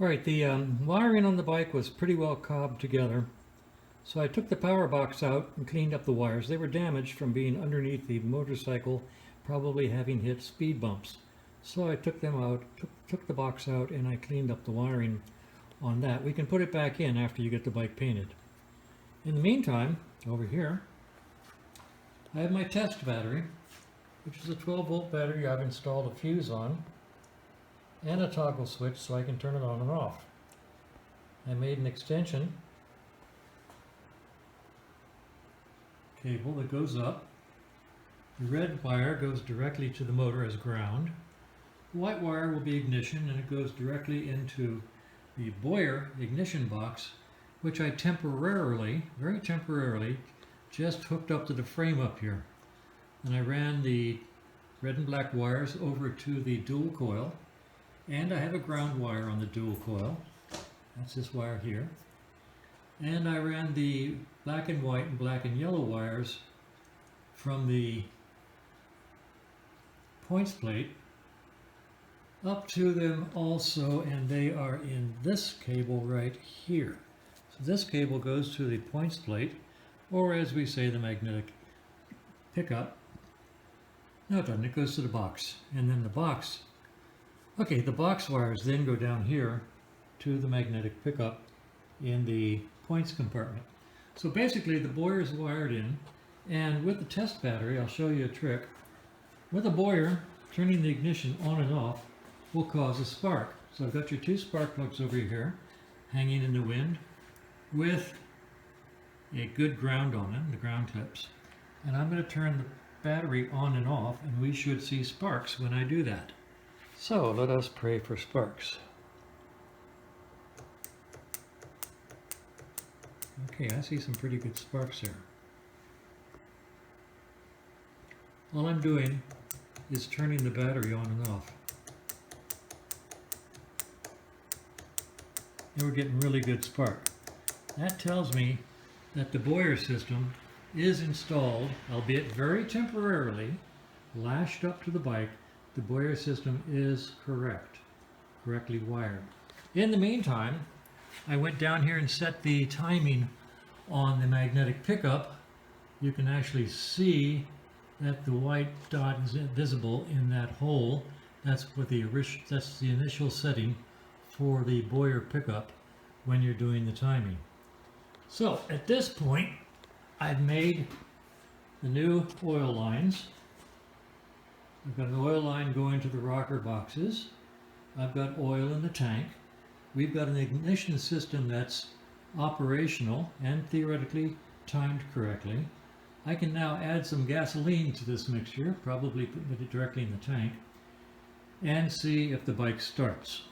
Alright, the wiring on the bike was pretty well cobbed together. So I took the power box out and cleaned up the wires. They were damaged from being underneath the motorcycle, probably having hit speed bumps. So I took them out, took the box out, and I cleaned up the wiring on that. We can put it back in after you get the bike painted. In the meantime, over here, I have my test battery, which is a 12-volt battery I've installed a fuse on, and a toggle switch so I can turn it on and off. I made an extension cable that goes up. The red wire goes directly to the motor as ground. The white wire will be ignition, and it goes directly into the Boyer ignition box, which I temporarily, very temporarily, just hooked up to the frame up here. And I ran the red and black wires over to the dual coil, and I have a ground wire on the dual coil. That's this wire here. And I ran the black and white and black and yellow wires from the points plate up to them also, and they are in this cable right here. So this cable goes to the points plate, or as we say, the magnetic pickup. No, it doesn't. It goes to the box. And then the box, okay, the box wires then go down here to the magnetic pickup in the points compartment. So basically the Boyer is wired in, and with the test battery, I'll show you a trick. With a Boyer, turning the ignition on and off will cause a spark. So I've got your two spark plugs over here hanging in the wind with a good ground on them, the ground clips. And I'm going to turn the battery on and off, and we should see sparks when I do that. So let us pray for sparks. Okay, I see some pretty good sparks here. All I'm doing is turning the battery on and off. And we're getting really good spark. That tells me that the Boyer system is installed, albeit very temporarily, lashed up to the bike. The Boyer system is correctly wired. In the meantime, I went down here and set the timing on the magnetic pickup. You can actually see that the white dot is visible in that hole. That's the initial setting for the Boyer pickup when you're doing the timing. So at this point, I've made the new oil lines. I've got an oil line going to the rocker boxes. I've got oil in the tank. We've got an ignition system that's operational and theoretically timed correctly. I can now add some gasoline to this mixture, probably put it directly in the tank, and see if the bike starts.